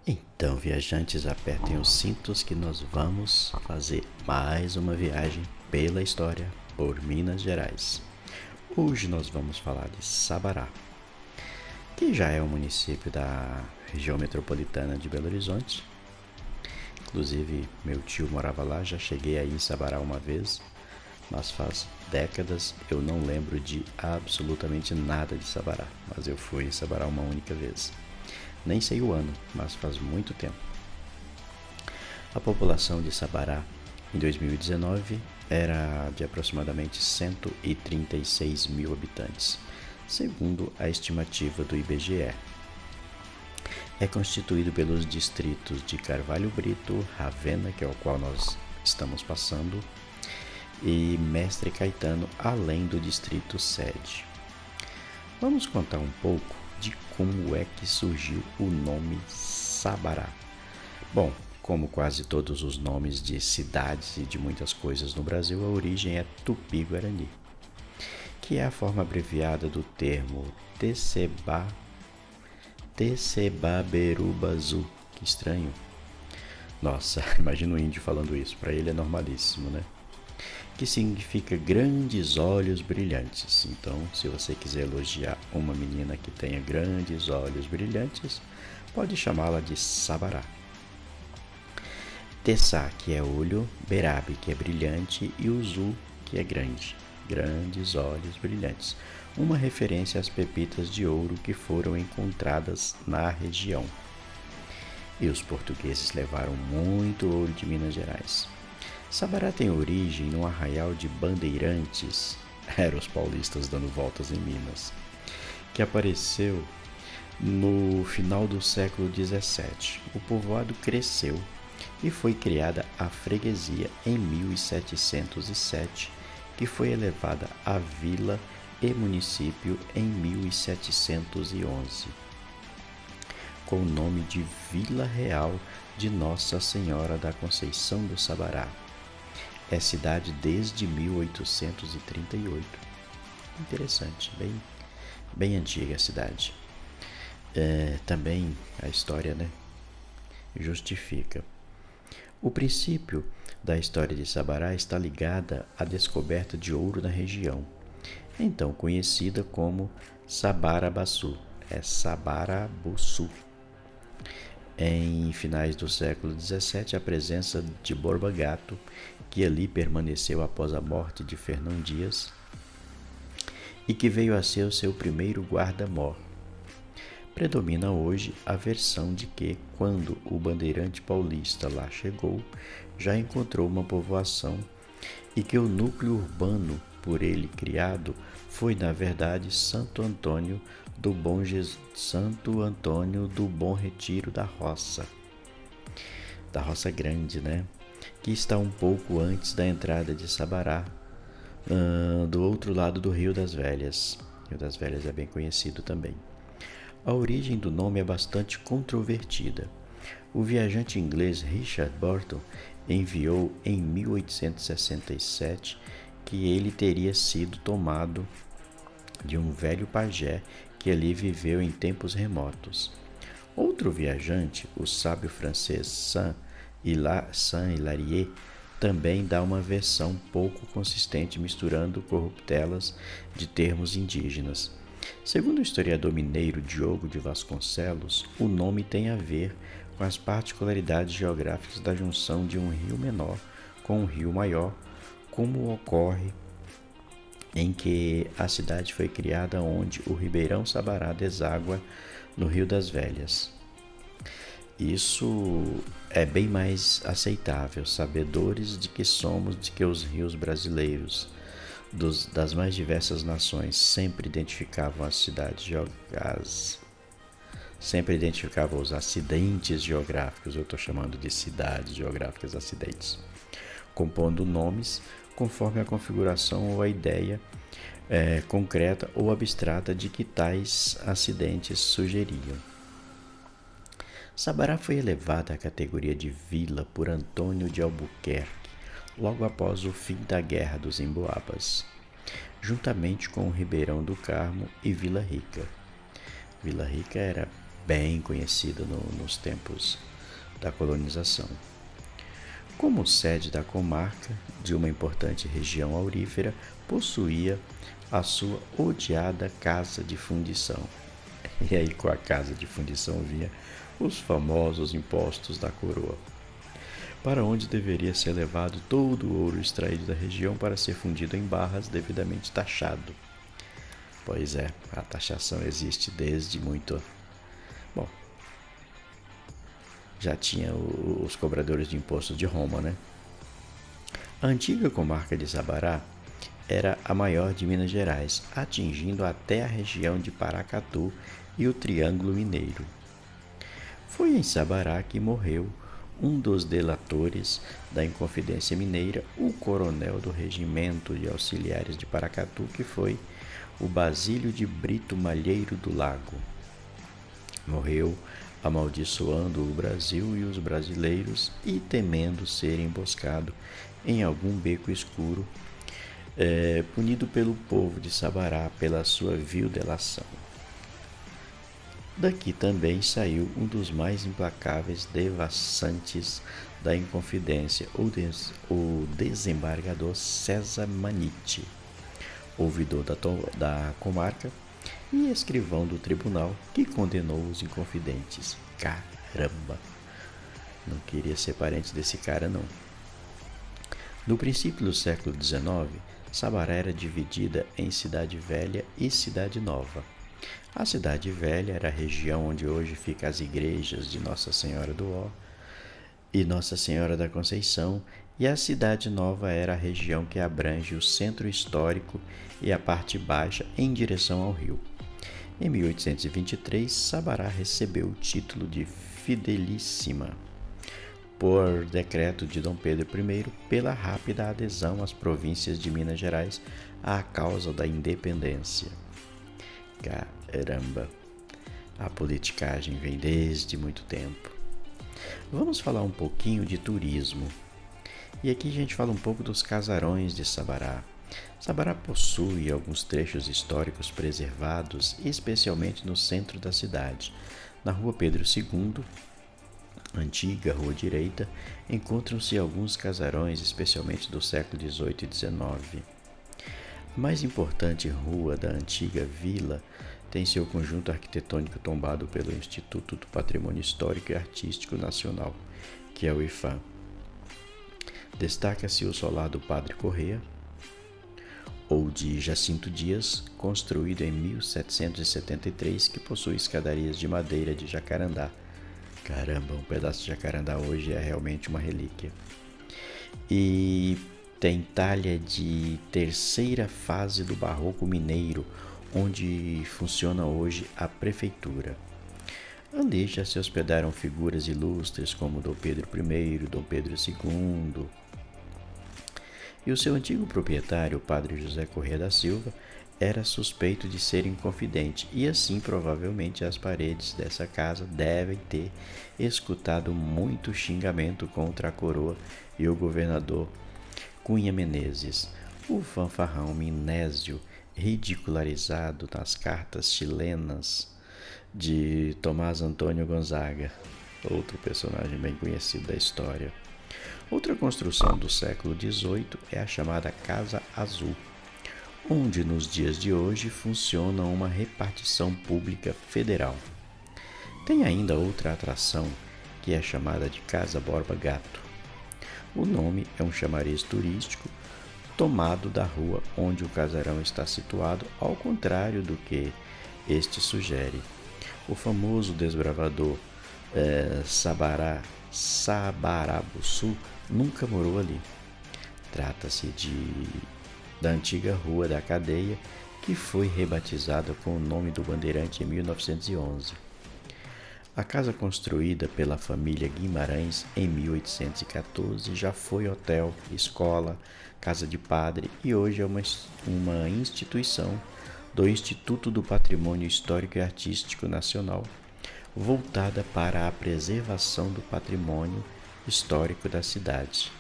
Então, viajantes, apertem os cintos que nós vamos fazer mais uma viagem pela história por Minas Gerais. Hoje nós vamos falar de Sabará, que já é um município da região metropolitana de Belo Horizonte. Inclusive, meu tio morava lá, já cheguei aí em Sabará uma vez, mas faz décadas eu não lembro de absolutamente nada de Sabará, mas eu fui em Sabará uma única vez. Nem sei o ano, mas faz muito tempo. A população de Sabará em 2019 era de aproximadamente 136 mil habitantes, segundo a estimativa do IBGE. É constituído pelos distritos de Carvalho Brito, Ravena, que é o qual nós estamos passando, e Mestre Caetano, além do distrito sede. Vamos contar um pouco de como é que surgiu o nome Sabará. Bom, como quase todos os nomes de cidades e de muitas coisas no Brasil, a origem é Tupi-Guarani, que é a forma abreviada do termo Tecebaberubazu. Que estranho. Nossa, imagina o índio falando isso, para ele é normalíssimo, né? Que significa grandes olhos brilhantes. Então, se você quiser elogiar uma menina que tenha grandes olhos brilhantes, pode chamá-la de Sabará. Tessá, que é olho, Berabe, que é brilhante, e Uzu, que é grande. Grandes olhos brilhantes. Uma referência às pepitas de ouro que foram encontradas na região. E os portugueses levaram muito ouro de Minas Gerais. Sabará tem origem no arraial de Bandeirantes, eram os paulistas dando voltas em Minas, que apareceu no final do século XVII. O povoado cresceu e foi criada a freguesia em 1707, que foi elevada a vila e município em 1711, com o nome de Vila Real de Nossa Senhora da Conceição do Sabará. É cidade desde 1838. Interessante, bem antiga a cidade. Também a história, né, justifica. O princípio da história de Sabará está ligada à descoberta de ouro na região, então conhecida como Sabarabaçu. É Sabarabuçu. Em finais do século XVII, a presença de Borba Gato, que ali permaneceu após a morte de Fernão Dias e que veio a ser o seu primeiro guarda-mor. Predomina hoje a versão de que, quando o bandeirante paulista lá chegou, já encontrou uma povoação e que o núcleo urbano por ele criado foi, na verdade, Santo Antônio do Bom Retiro da Roça Grande, né? Que está um pouco antes da entrada de Sabará, do outro lado do Rio das Velhas. Rio das Velhas é bem conhecido também. A origem do nome é bastante controvertida. O viajante inglês Richard Burton enviou em 1867 que ele teria sido tomado de um velho pajé que ali viveu em tempos remotos. Outro viajante, o sábio francês Saint-Hilaire, também dá uma versão pouco consistente, misturando corruptelas de termos indígenas. Segundo o historiador mineiro Diogo de Vasconcelos, o nome tem a ver com as particularidades geográficas da junção de um rio menor com um rio maior, como ocorre em que a cidade foi criada onde o Ribeirão Sabará deságua no Rio das Velhas. Isso é bem mais aceitável, sabedores de que somos de que os rios brasileiros das mais diversas nações sempre identificavam os acidentes geográficos, eu estou chamando de cidades geográficas acidentes, compondo nomes conforme a configuração ou a ideia concreta ou abstrata de que tais acidentes sugeriam. Sabará foi elevada à categoria de vila por Antônio de Albuquerque, logo após o fim da Guerra dos Emboabas, juntamente com o Ribeirão do Carmo e Vila Rica. Vila Rica era bem conhecida nos tempos da colonização. Como sede da comarca de uma importante região aurífera, possuía a sua odiada casa de fundição. E aí, com a casa de fundição vinha os famosos impostos da coroa, para onde deveria ser levado todo o ouro extraído da região para ser fundido em barras devidamente taxado. Pois é, a taxação existe desde muito. Bom, já tinha os cobradores de impostos de Roma, né? A antiga comarca de Sabará era a maior de Minas Gerais, atingindo até a região de Paracatu e o Triângulo Mineiro. Foi em Sabará que morreu um dos delatores da Inconfidência Mineira, o coronel do Regimento de Auxiliares de Paracatu, que foi o Basílio de Brito Malheiro do Lago. Morreu amaldiçoando o Brasil e os brasileiros e temendo ser emboscado em algum beco escuro, punido pelo povo de Sabará pela sua vil delação. Daqui também saiu um dos mais implacáveis devassantes da Inconfidência, o desembargador César Manite, ouvidor da comarca e escrivão do tribunal que condenou os inconfidentes. Caramba! Não queria ser parente desse cara, não. No princípio do século XIX, Sabará era dividida em Cidade Velha e Cidade Nova. A Cidade Velha era a região onde hoje ficam as igrejas de Nossa Senhora do Ó e Nossa Senhora da Conceição, e a Cidade Nova era a região que abrange o centro histórico e a parte baixa em direção ao rio. Em 1823, Sabará recebeu o título de Fidelíssima, por decreto de Dom Pedro I, pela rápida adesão às províncias de Minas Gerais à causa da independência. Caramba, a politicagem vem desde muito tempo. Vamos falar um pouquinho de turismo. E aqui a gente fala um pouco dos casarões de Sabará. Sabará possui alguns trechos históricos preservados, especialmente no centro da cidade. Na Rua Pedro II, antiga Rua Direita, encontram-se alguns casarões, especialmente do século XVIII e XIX. A mais importante rua da antiga vila tem seu conjunto arquitetônico tombado pelo Instituto do Patrimônio Histórico e Artístico Nacional, que é o IFAM. Destaca-se o solar do Padre Corrêa, ou de Jacinto Dias, construído em 1773, que possui escadarias de madeira de jacarandá. Caramba, um pedaço de jacarandá hoje é realmente uma relíquia. E tem talha de terceira fase do Barroco Mineiro, onde funciona hoje a prefeitura. Ali já se hospedaram figuras ilustres como Dom Pedro I, Dom Pedro II. E o seu antigo proprietário, o padre José Corrêa da Silva, era suspeito de ser inconfidente, e assim provavelmente as paredes dessa casa devem ter escutado muito xingamento contra a coroa e o governador Cunha Menezes, o fanfarrão Minésio, ridicularizado nas cartas chilenas de Tomás Antônio Gonzaga, outro personagem bem conhecido da história. Outra construção do século XVIII é a chamada Casa Azul, onde nos dias de hoje funciona uma repartição pública federal. Tem ainda outra atração, que é chamada de Casa Borba Gato. O nome é um chamariz turístico tomado da rua onde o casarão está situado, ao contrário do que este sugere. O famoso desbravador Sabarabuçu nunca morou ali. Trata-se da antiga Rua da Cadeia, que foi rebatizada com o nome do bandeirante em 1911. A casa construída pela família Guimarães em 1814 já foi hotel, escola, casa de padre e hoje é uma instituição do Instituto do Patrimônio Histórico e Artístico Nacional, voltada para a preservação do patrimônio histórico da cidade.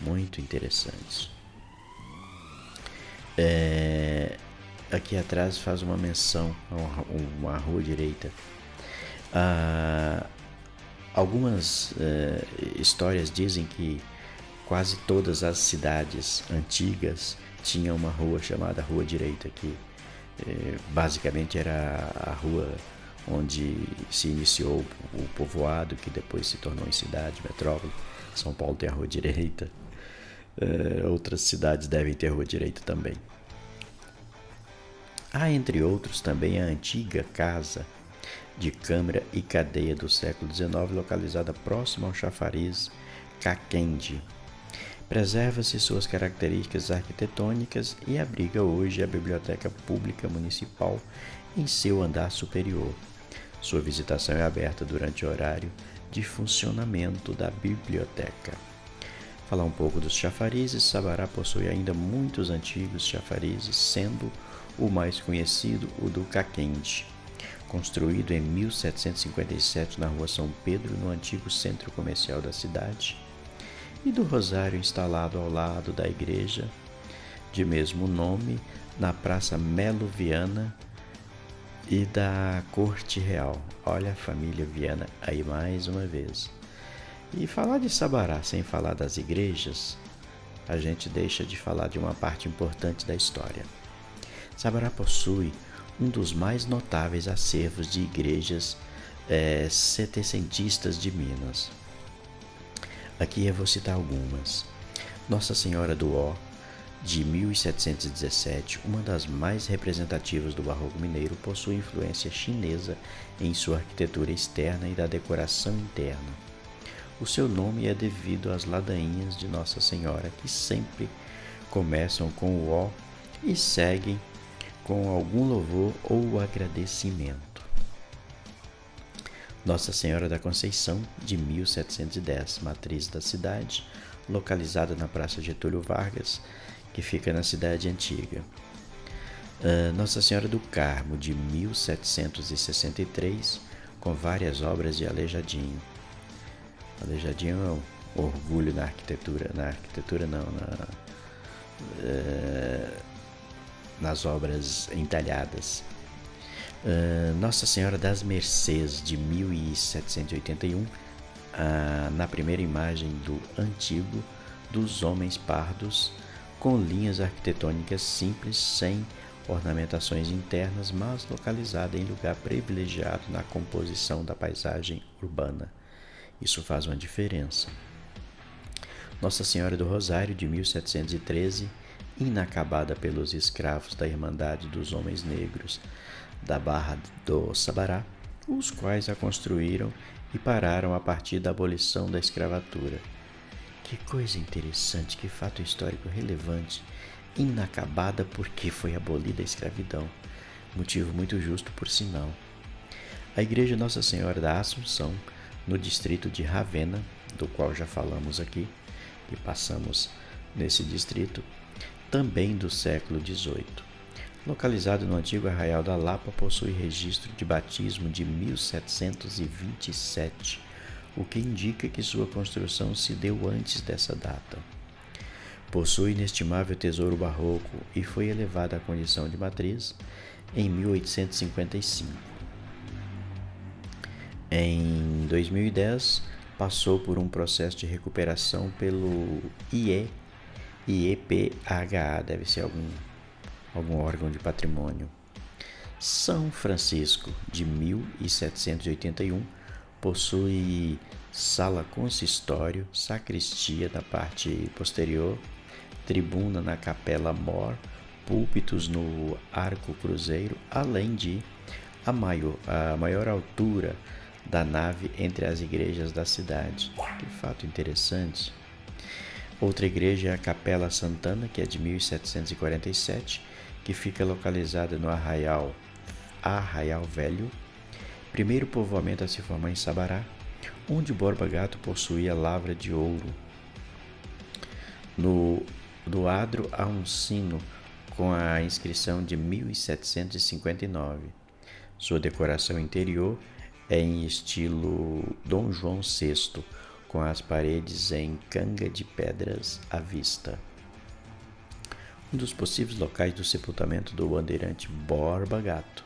Muito interessante. Aqui atrás faz uma menção a uma rua direita. Ah, algumas histórias dizem que quase todas as cidades antigas tinham uma rua chamada Rua Direita, que basicamente era a rua onde se iniciou o povoado, que depois se tornou em cidade, metrópole. São Paulo tem a Rua Direita. Outras cidades devem ter Rua Direita também. Há, entre outros, também a antiga casa de câmara e cadeia do século XIX, localizada próxima ao chafariz Kakende. Preserva-se suas características arquitetônicas e abriga hoje a Biblioteca Pública Municipal em seu andar superior. Sua visitação é aberta durante o horário de funcionamento da biblioteca. Falar um pouco dos chafarizes. Sabará possui ainda muitos antigos chafarizes, sendo o mais conhecido o do Kakende, construído em 1757 na Rua São Pedro, no antigo centro comercial da cidade, e do Rosário, instalado ao lado da igreja de mesmo nome, na Praça Melo Viana, e da Corte Real. Olha a família Viana aí mais uma vez. E falar de Sabará sem falar das igrejas, a gente deixa de falar de uma parte importante da história. Sabará possui um dos mais notáveis acervos de igrejas setecentistas de Minas. Aqui eu vou citar algumas. Nossa Senhora do Ó, de 1717, uma das mais representativas do barroco mineiro, possui influência chinesa em sua arquitetura externa e da decoração interna. O seu nome é devido às ladainhas de Nossa Senhora, que sempre começam com o Ó e seguem com algum louvor ou agradecimento. Nossa Senhora da Conceição, de 1710, matriz da cidade, localizada na Praça Getúlio Vargas, que fica na cidade antiga. Nossa Senhora do Carmo, de 1763, com várias obras de Aleijadinho. Aleijadinho é um orgulho na arquitetura, nas obras entalhadas. Nossa Senhora das Mercês, de 1781, na primeira imagem do antigo dos homens pardos, com linhas arquitetônicas simples, sem ornamentações internas, mas localizada em lugar privilegiado na composição da paisagem urbana. Isso faz uma diferença. Nossa Senhora do Rosário, de 1713, inacabada pelos escravos da Irmandade dos Homens Negros da Barra do Sabará, os quais a construíram e pararam a partir da abolição da escravatura. Que coisa interessante, que fato histórico relevante. Inacabada porque foi abolida a escravidão. Motivo muito justo, por sinal. A Igreja Nossa Senhora da Assunção, no distrito de Ravenna, do qual já falamos aqui, e passamos nesse distrito, também do século XVIII. Localizado no antigo Arraial da Lapa, possui registro de batismo de 1727, o que indica que sua construção se deu antes dessa data. Possui inestimável tesouro barroco e foi elevada à condição de matriz em 1855. Em 2010, passou por um processo de recuperação pelo IEPHA, deve ser algum órgão de patrimônio. São Francisco, de 1781, possui sala consistório, sacristia na parte posterior, tribuna na capela mor, púlpitos no arco cruzeiro, além de a maior altura da nave entre as igrejas da cidade. Que fato interessante. Outra igreja é a Capela Santana, que é de 1747, que fica localizada no Arraial Velho, primeiro povoamento a se formar em Sabará, onde Borba Gato possuía lavra de ouro. Do adro há um sino com a inscrição de 1759. Sua decoração interior é em estilo Dom João VI, com as paredes em canga de pedras à vista. Um dos possíveis locais do sepultamento do bandeirante Borba Gato.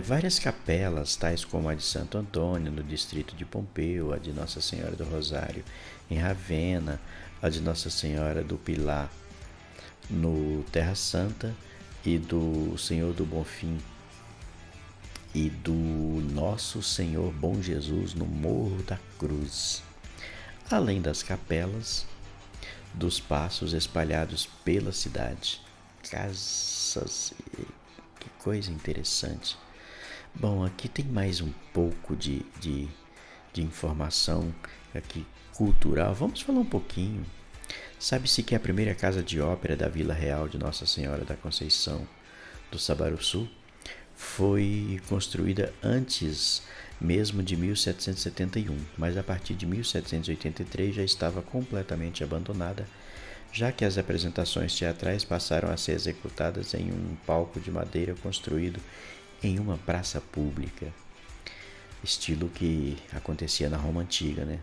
Várias capelas, tais como a de Santo Antônio, no distrito de Pompeu, a de Nossa Senhora do Rosário, em Ravenna, a de Nossa Senhora do Pilar, no Terra Santa, e do Senhor do Bonfim e do Nosso Senhor Bom Jesus no Morro da Cruz, além das capelas dos passos espalhados pela cidade. Casas, que coisa interessante. Bom, aqui tem mais um pouco de informação aqui cultural. Vamos falar um pouquinho. Sabe-se que a primeira casa de ópera da Vila Real de Nossa Senhora da Conceição do Sabaruçu foi construída antes mesmo de 1771, mas a partir de 1783 já estava completamente abandonada, já que as apresentações teatrais passaram a ser executadas em um palco de madeira construído em uma praça pública, estilo que acontecia na Roma Antiga, né?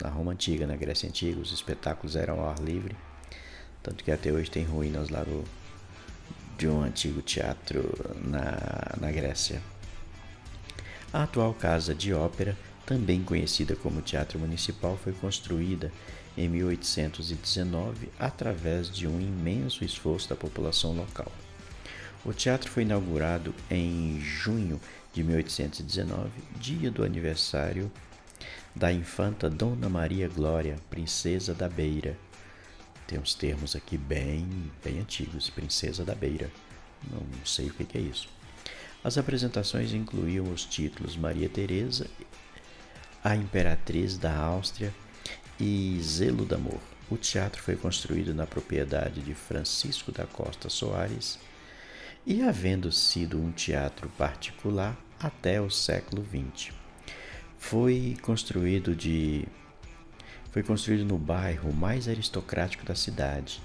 Na Roma Antiga, na Grécia Antiga, os espetáculos eram ao ar livre, tanto que até hoje tem ruínas lá de um antigo teatro na Grécia. A atual Casa de Ópera, também conhecida como Teatro Municipal, foi construída em 1819 através de um imenso esforço da população local. O teatro foi inaugurado em junho de 1819, dia do aniversário da infanta Dona Maria Glória, princesa da Beira. Tem uns termos aqui bem antigos, princesa da Beira. Não sei o que é isso. As apresentações incluíam os títulos Maria Teresa, a Imperatriz da Áustria e Zelo d'Amor. O teatro foi construído na propriedade de Francisco da Costa Soares e, havendo sido um teatro particular até o século XX, foi construído no bairro mais aristocrático da cidade,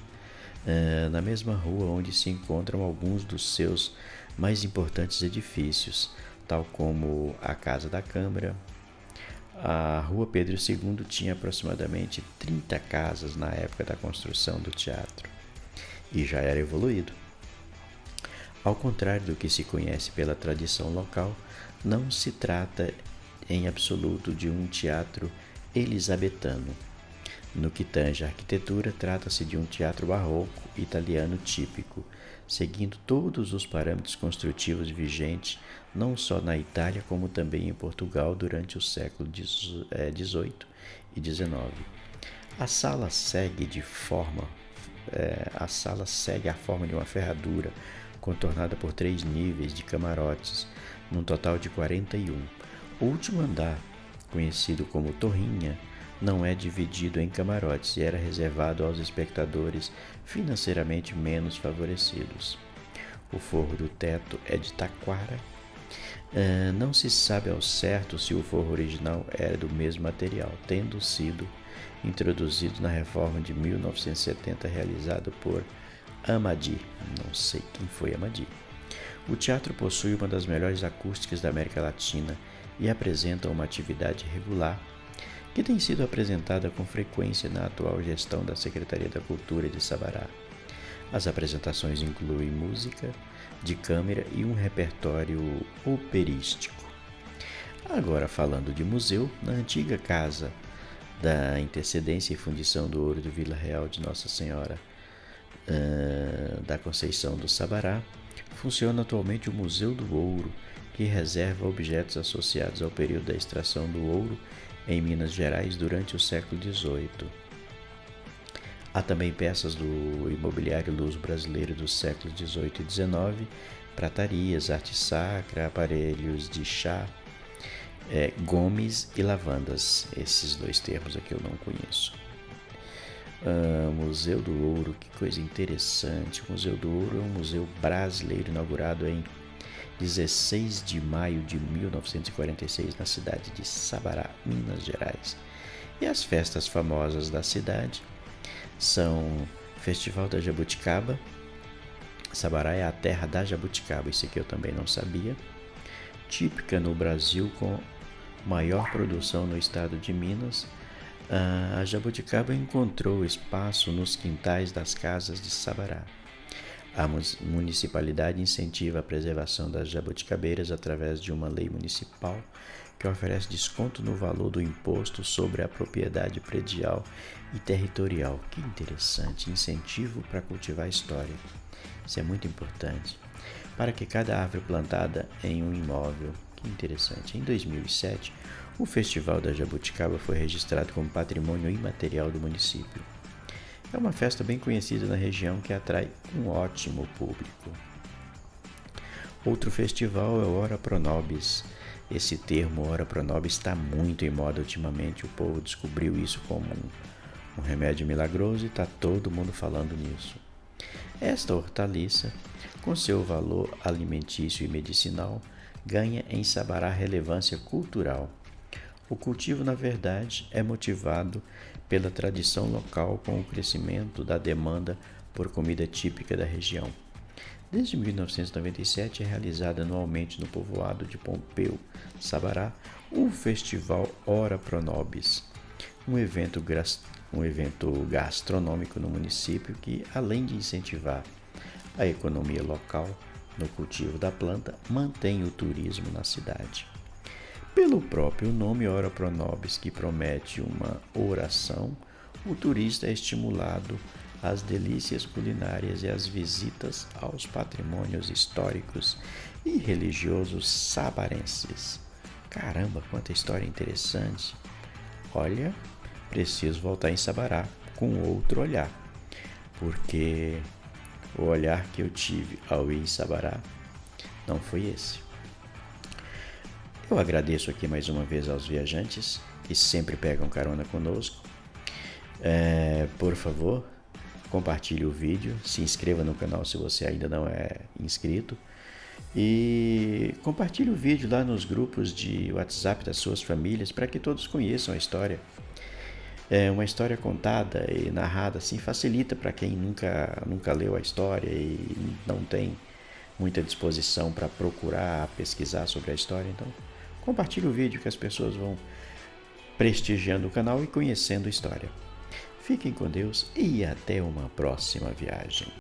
na mesma rua onde se encontram alguns dos seus mais importantes edifícios, tal como a Casa da Câmara. A Rua Pedro II tinha aproximadamente 30 casas na época da construção do teatro e já era evoluído. Ao contrário do que se conhece pela tradição local, não se trata em absoluto de um teatro elisabetano. No que tange à arquitetura, trata-se de um teatro barroco italiano típico, seguindo todos os parâmetros construtivos vigentes não só na Itália como também em Portugal durante o século XVIII e XIX. A sala segue a forma de uma ferradura contornada por 3 níveis de camarotes, num total de 41. O último andar, conhecido como Torrinha, não é dividido em camarotes e era reservado aos espectadores financeiramente menos favorecidos. O forro do teto é de taquara. Não se sabe ao certo se o forro original era do mesmo material, tendo sido introduzido na reforma de 1970 realizada por Amadi. Não sei quem foi Amadi. O teatro possui uma das melhores acústicas da América Latina e apresenta uma atividade regular que tem sido apresentada com frequência na atual gestão da Secretaria da Cultura de Sabará. As apresentações incluem música de câmara e um repertório operístico. Agora, falando de museu, na antiga Casa da Intercedência e Fundição do Ouro do Vila Real de Nossa Senhora da Conceição do Sabará, funciona atualmente o Museu do Ouro, que reserva objetos associados ao período da extração do ouro em Minas Gerais durante o século XVIII. Há também peças do imobiliário luso brasileiro dos séculos XVIII e XIX, pratarias, arte sacra, aparelhos de chá, gomes e lavandas. Esses 2 termos aqui eu não conheço. Museu do Ouro, que coisa interessante. O Museu do Ouro é um museu brasileiro inaugurado em 16 de maio de 1946 na cidade de Sabará, Minas Gerais. E as festas famosas da cidade são Festival da Jabuticaba. Sabará é a terra da jabuticaba, isso aqui eu também não sabia. Típica no Brasil, com maior produção no estado de Minas, a jabuticaba encontrou espaço nos quintais das casas de Sabará. A municipalidade incentiva a preservação das jabuticabeiras através de uma lei municipal que oferece desconto no valor do imposto sobre a propriedade predial e territorial. Que interessante, incentivo para cultivar a história. Isso é muito importante. Para que cada árvore plantada em um imóvel. Que interessante. Em 2007, o Festival da Jabuticaba foi registrado como patrimônio imaterial do município. É uma festa bem conhecida na região que atrai um ótimo público. Outro festival é o Ora Pro Nobis. Esse termo Ora Pro Nobis está muito em moda ultimamente. O povo descobriu isso como um remédio milagroso e está todo mundo falando nisso. Esta hortaliça, com seu valor alimentício e medicinal, ganha em Sabará relevância cultural. O cultivo, na verdade, é motivado pela tradição local com o crescimento da demanda por comida típica da região. Desde 1997 é realizado anualmente no povoado de Pompeu, Sabará, o Festival Ora Pro Nobis, um evento gastronômico no município que, além de incentivar a economia local no cultivo da planta, mantém o turismo na cidade. Pelo próprio nome Ora Pro Nobis, que promete uma oração, o turista é estimulado às delícias culinárias e às visitas aos patrimônios históricos e religiosos sabarenses. Caramba, quanta história interessante! Olha, preciso voltar em Sabará com outro olhar, porque o olhar que eu tive ao ir em Sabará não foi esse. Eu agradeço aqui mais uma vez aos viajantes que sempre pegam carona conosco. Por favor, compartilhe o vídeo, se inscreva no canal se você ainda não é inscrito e compartilhe o vídeo lá nos grupos de WhatsApp das suas famílias para que todos conheçam a história. Uma história contada e narrada assim facilita para quem nunca leu a história e não tem muita disposição para procurar, pesquisar sobre a história. Então, compartilhe o vídeo que as pessoas vão prestigiando o canal e conhecendo a história. Fiquem com Deus e até uma próxima viagem.